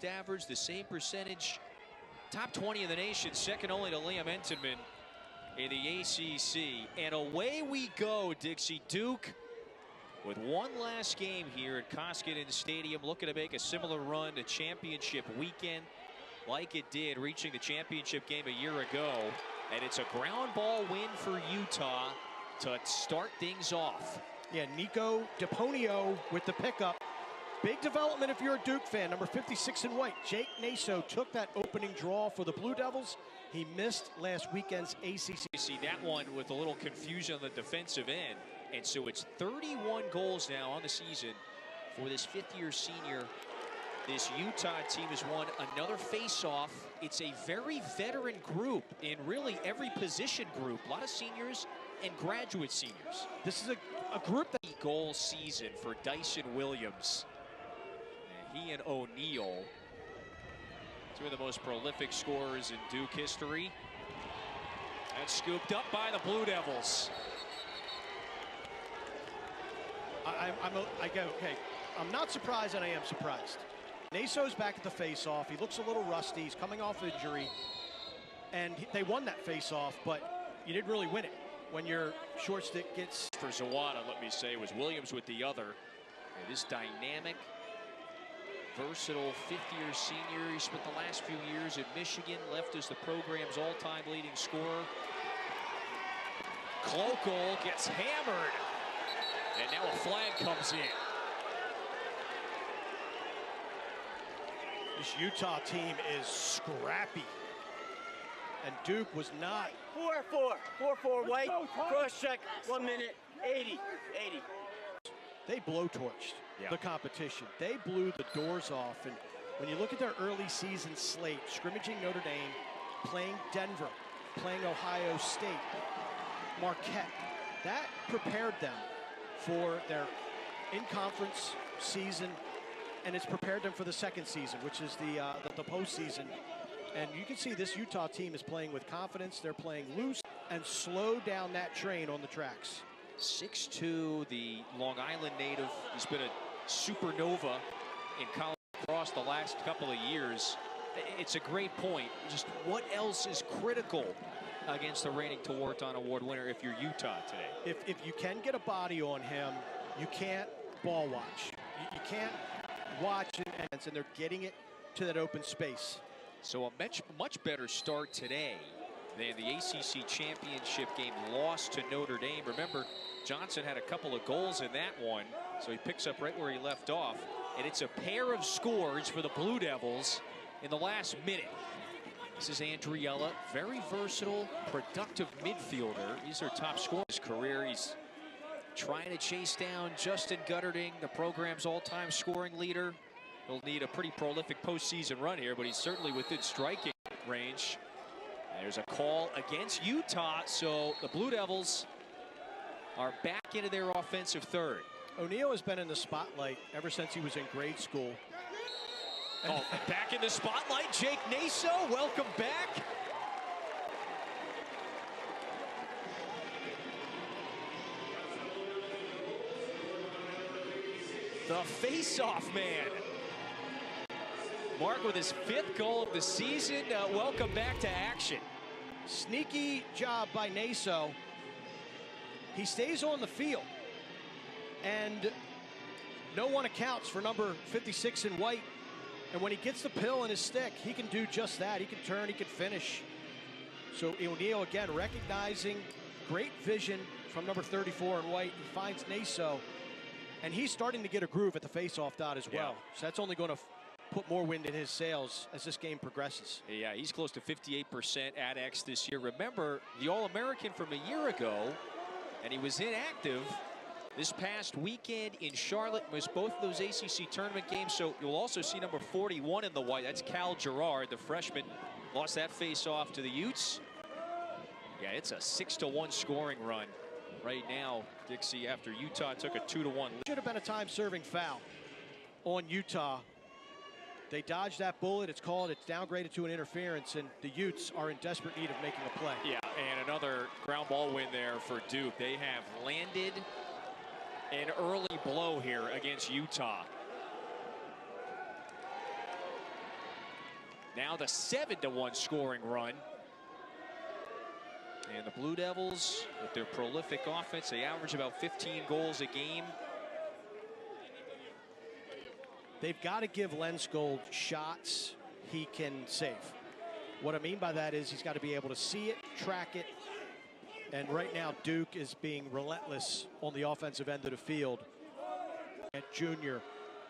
average, the same percentage, top 20 in the nation, second only to Liam Entenmann in the ACC. And away we go, Dixie. Duke with one last game here at Koskinen Stadium, looking to make a similar run to championship weekend like it did, reaching the championship game a year ago. And it's a ground ball win for Utah to start things off. Yeah, Nico DePonio with the pickup. Big development if you're a Duke fan. Number 56 in white, Jake Naso, took that opening draw for the Blue Devils. He missed last weekend's ACC. You see that one with a little confusion on the defensive end. And so it's 31 goals now on the season for this fifth-year senior. This Utah team has won another face-off. It's a very veteran group in really every position group. A lot of seniors and graduate seniors. This is a group that... Goal season for Dyson Williams. And he and O'Neal, two of the most prolific scorers in Duke history. And scooped up by the Blue Devils. I'm not surprised, and I am surprised. Naso's back at the face-off. He looks a little rusty. He's coming off injury. And they won that face-off, but you didn't really win it when your short stick gets... For Zawada, let me say, was Williams with the other. And this dynamic, versatile fifth-year senior. He spent the last few years at Michigan, left as the program's all-time leading scorer. Kloeckl gets hammered. And now a flag comes in. This Utah team is scrappy. And Duke was not. 4-4 white, cross check, 1 minute, 80. They blowtorched the competition. They blew the doors off. And when you look at their early season slate, scrimmaging Notre Dame, playing Denver, playing Ohio State, Marquette, that prepared them for their in-conference season, and it's prepared them for the second season, which is the postseason. And you can see this Utah team is playing with confidence. They're playing loose and slow down that train on the tracks. 6'2", the Long Island native. He's been a supernova in college lacrosse the last couple of years. It's a great point. Just what else is critical against the reigning Tewaaraton Award winner if you're Utah today? If you can get a body on him, you can't ball watch. You can't watch, and they're getting it to that open space. So a much better start today than the ACC championship game loss to Notre Dame. Remember, Johnson had a couple of goals in that one, so he picks up right where he left off. And it's a pair of scores for the Blue Devils in the last minute. This is Andriella, very versatile, productive midfielder. He's their top scorer in his career. He's trying to chase down Justin Gutterding, the program's all-time scoring leader. He'll need a pretty prolific postseason run here, but he's certainly within striking range. There's a call against Utah, so the Blue Devils are back into their offensive third. O'Neal has been in the spotlight ever since he was in grade school. Oh, back in the spotlight, Jake Naso, welcome back. The face-off man. Mark with his 5th goal of the season. Welcome back to action. Sneaky job by Naso. He stays on the field. And no one accounts for number 56 in white. And when he gets the pill in his stick, he can do just that. He can turn, he can finish. So O'Neal again recognizing great vision from number 34 in white. He finds Naso. And he's starting to get a groove at the face-off dot as well. Yeah. So that's only going to put more wind in his sails as this game progresses. Yeah, he's close to 58% at X this year. Remember, the All-American from a year ago, and he was inactive this past weekend in Charlotte, missed both of those ACC tournament games. So you'll also see number 41 in the white. That's Girard, the freshman. Lost that face-off to the Utes. Yeah, it's a 6-1 scoring run right now, Dixie, after Utah took a 2-1 lead. Should have been a time-serving foul on Utah. They dodged that bullet. It's called. It's downgraded to an interference, and the Utes are in desperate need of making a play. Yeah, and another ground ball win there for Duke. They have landed an early blow here against Utah. Now the 7-1 scoring run. And the Blue Devils, with their prolific offense, they average about 15 goals a game. They've got to give Lenskold shots he can save. What I mean by that is he's got to be able to see it, track it. And right now, Duke is being relentless on the offensive end of the field. And junior,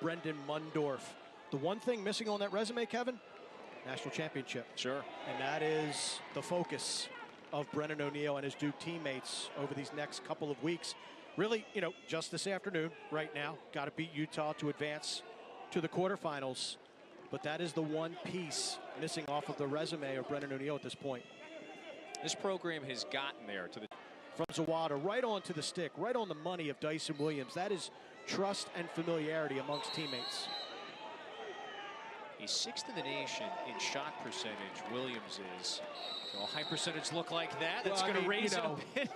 Brendan Mundorf. The one thing missing on that resume, Kevin, national championship. Sure. And that is the focus of Brennan O'Neill and his Duke teammates over these next couple of weeks. Really, you know, just this afternoon, right now, got to beat Utah to advance to the quarterfinals. But that is the one piece missing off of the resume of Brennan O'Neill at this point. This program has gotten there to the from Zawada, right onto the stick, right on the money of Dyson Williams. That is trust and familiarity amongst teammates. He's 6th in the nation in shot percentage. Williams is. So a high percentage look like that. That's going to raise it a bit.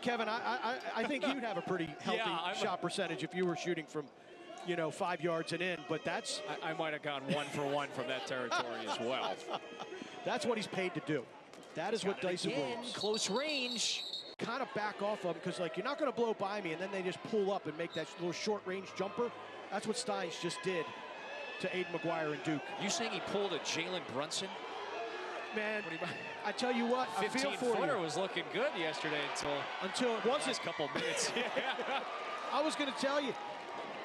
Kevin, I think you'd have a pretty healthy shot percentage if you were shooting from, you know, 5 yards and in. But that's I might have gone 1 for 1 from that territory as well. That's what he's paid to do. That is what Dyson Williams. Close range. Kind of back off of him because, like, you're not going to blow by me, and then they just pull up and make that little short-range jumper. That's what Steins just did to Aiden McGuire and Duke. You saying he pulled a Jalen Brunson? Man, I tell you what, I feel for you. 15-footer was looking good yesterday until it wasn't. Last couple minutes. I was going to tell you.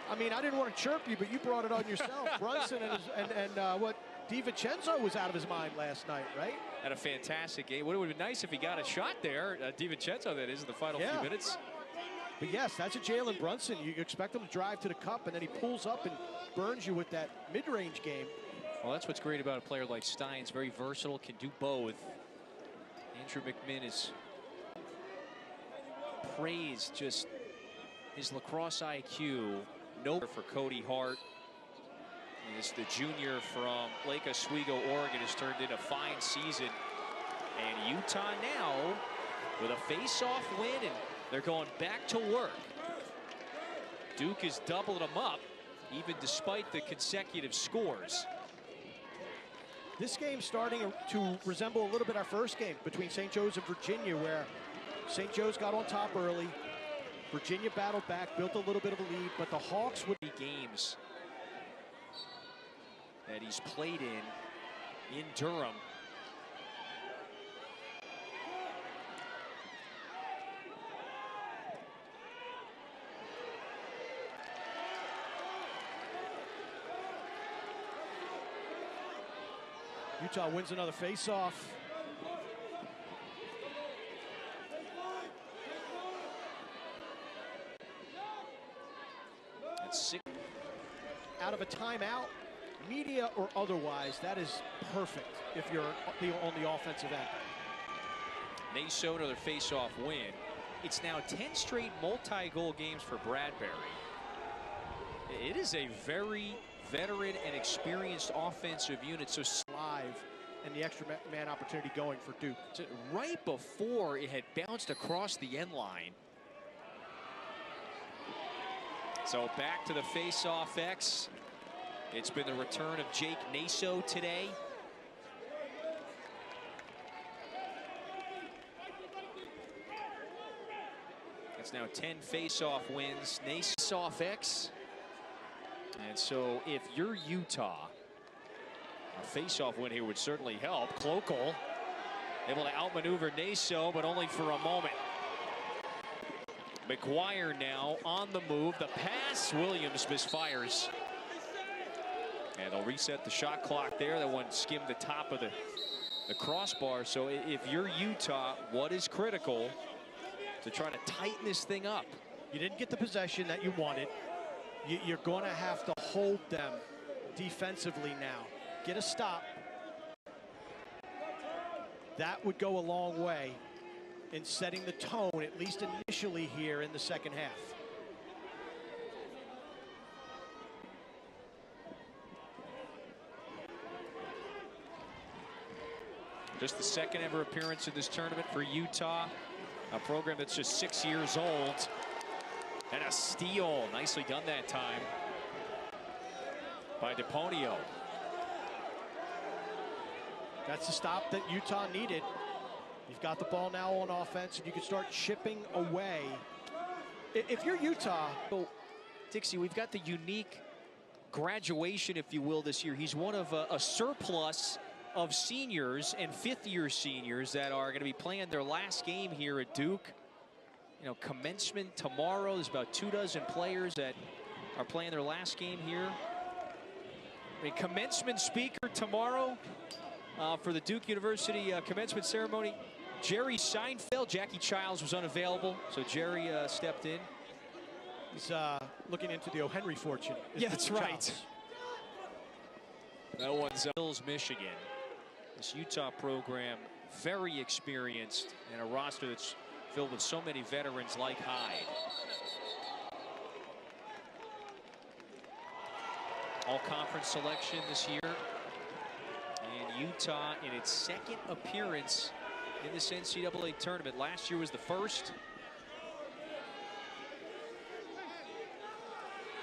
I mean, I didn't want to chirp you, but you brought it on yourself. Brunson and what DiVincenzo was out of his mind last night, right? Had a fantastic game. Would have been nice if he got a shot there. DiVincenzo, that is, in the final few minutes. But yes, that's a Jalen Brunson. You expect him to drive to the cup, and then he pulls up and burns you with that mid-range game. Well, that's what's great about a player like Steins. Very versatile, can do both. Andrew McMinn is praised just his lacrosse IQ. No for Cody Hart. Is the junior from Lake Oswego, Oregon, has turned in a fine season. And Utah now with a face-off win, and they're going back to work. Duke has doubled them up, even despite the consecutive scores. This game's starting to resemble a little bit our first game between St. Joe's and Virginia, where St. Joe's got on top early. Virginia battled back, built a little bit of a lead, but the Hawks would be games that he's played in Durham. Utah wins another face-off. Out of a timeout, media or otherwise, that is perfect if you're on the offensive end. Naso, another face-off win. It's now 10 straight multi-goal games for Bradbury. It is a very veteran and experienced offensive unit. So live and the extra man opportunity going for Duke. So right before it had bounced across the end line. So back to the face-off X. It's been the return of Jake Naso today. It's now 10 face-off wins. Naso X. And so if you're Utah, a face-off win here would certainly help. Kloeckl able to outmaneuver Naso, but only for a moment. McGuire now on the move. The pass, Williams misfires. And they'll reset the shot clock there. That one skimmed the top of the crossbar. So if you're Utah, what is critical to try to tighten this thing up? You didn't get the possession that you wanted. You're going to have to hold them defensively now. Get a stop. That would go a long way in setting the tone, at least initially here in the second half. Just the second ever appearance in this tournament for Utah, a program that's just 6 years old. And a steal, nicely done that time by DePonio. That's the stop that Utah needed. You've got the ball now on offense, and you can start chipping away. If you're Utah... So, Dixie, we've got the unique graduation, if you will, this year. He's one of a surplus of seniors and fifth-year seniors that are going to be playing their last game here at Duke. You know, commencement tomorrow. There's about 24 players that are playing their last game here. I mean, commencement speaker tomorrow for the Duke University commencement ceremony. Jerry Seinfeld. Jackie Childs was unavailable, so Jerry stepped in. He's looking into the O'Henry fortune. Yeah, that's right. That one's Hills, Michigan. This Utah program, very experienced, and a roster that's filled with so many veterans like Hyde. All-conference selection this year. And Utah in its second appearance in this NCAA tournament. Last year was the first.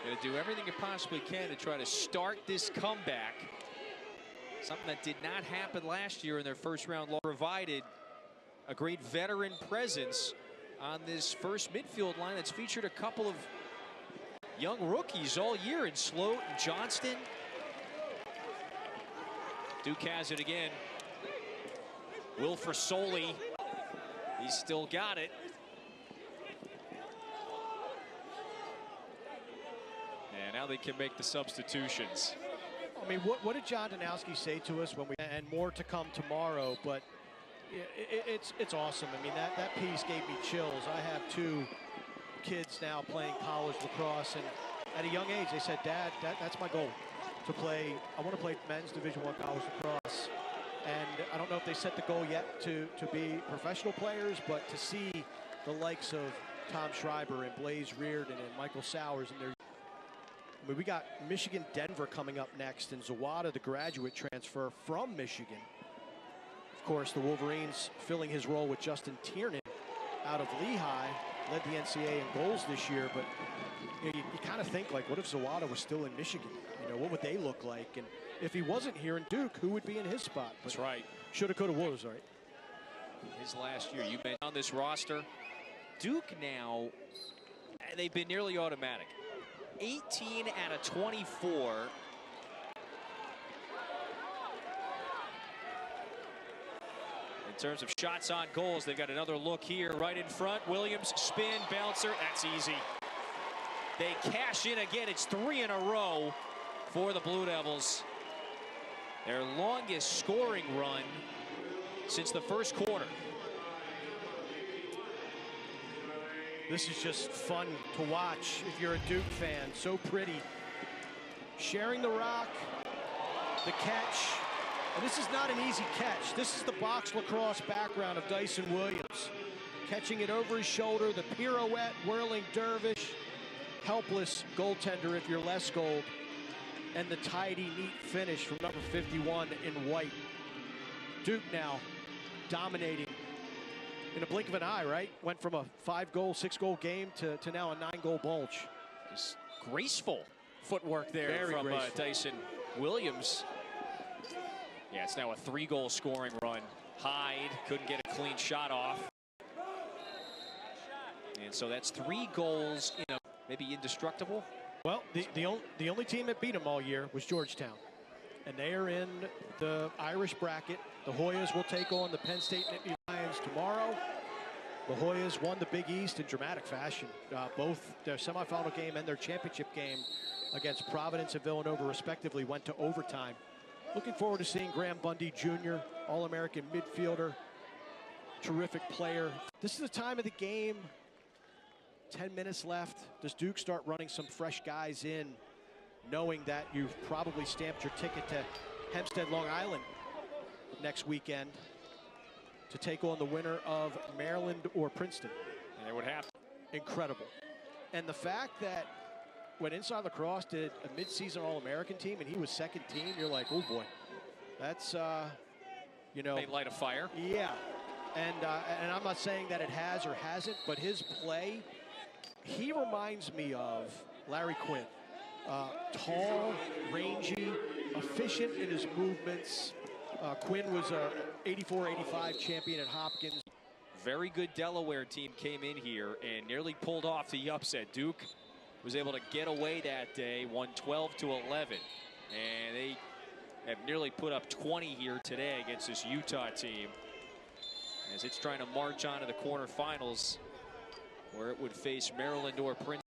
Going to do everything it possibly can to try to start this comeback. Something that did not happen last year in their first-round loss. Provided a great veteran presence on this first midfield line that's featured a couple of young rookies all year in Sloat and Johnston. Duke has it again. Wilfer Soley, he's still got it. And now they can make the substitutions. I mean, what did John Danowski say to us when we, and more to come tomorrow, but it's awesome. I mean, that piece gave me chills. I have 2 kids now playing college lacrosse, and at a young age they said, Dad, that's my goal, to play. I want to play men's Division I college lacrosse. And I don't know if they set the goal yet to be professional players, but to see the likes of Tom Schreiber and Blaze Reardon and Michael Sowers and their, I mean, we got Michigan Denver coming up next, and Zawada, the graduate transfer from Michigan. Of course, the Wolverines filling his role with Justin Tiernan out of Lehigh, led the NCAA in goals this year, but you know, you kind of think, like, what if Zawada was still in Michigan? You know, what would they look like? And if he wasn't here in Duke, who would be in his spot? But that's right. Shoulda, coulda, woulda's right. His last year, you've been on this roster. Duke now, they've been nearly automatic. 18 out of 24. In terms of shots on goals, they've got another look here right in front. Williams, spin, bouncer, that's easy. They cash in again. It's 3 in a row for the Blue Devils. Their longest scoring run since the first quarter. This is just fun to watch if you're a Duke fan. So pretty. Sharing the rock, the catch. And this is not an easy catch. This is the box lacrosse background of Dyson Williams. Catching it over his shoulder, the pirouette, whirling dervish. Helpless goaltender if you're Les Gold. And the tidy, neat finish from number 51 in white. Duke now dominating in a blink of an eye, right? Went from a 5-goal, 6-goal game to now a 9-goal bulge. Just graceful footwork there from Dyson Williams. Yeah, it's now a 3-goal scoring run. Hyde couldn't get a clean shot off. And so that's 3 goals in a maybe indestructible. Well, the only team that beat them all year was Georgetown. And they are in the Irish bracket. The Hoyas will take on the Penn State Nittany Lions tomorrow. The Hoyas won the Big East in dramatic fashion. Both their semifinal game and their championship game against Providence and Villanova respectively went to overtime. Looking forward to seeing Graham Bundy Jr., All-American midfielder, terrific player. This is the time of the game. 10 minutes left. Does Duke start running some fresh guys in, knowing that you've probably stamped your ticket to Hempstead, Long Island next weekend to take on the winner of Maryland or Princeton? And it would happen. Incredible. And the fact that when Inside Lacrosse did a midseason All-American team and he was second team, you're like, oh boy, that's, you know. They light a fire. Yeah. And I'm not saying that it has or hasn't, but his play, he reminds me of Larry Quinn. Tall, rangy, efficient in his movements, Quinn was a 84-85 champion at Hopkins. Very good Delaware team came in here and nearly pulled off the upset. Duke was able to get away that day, won 12-11. And they have nearly put up 20 here today against this Utah team, as it's trying to march on to the quarterfinals, where it would face Maryland or Princeton.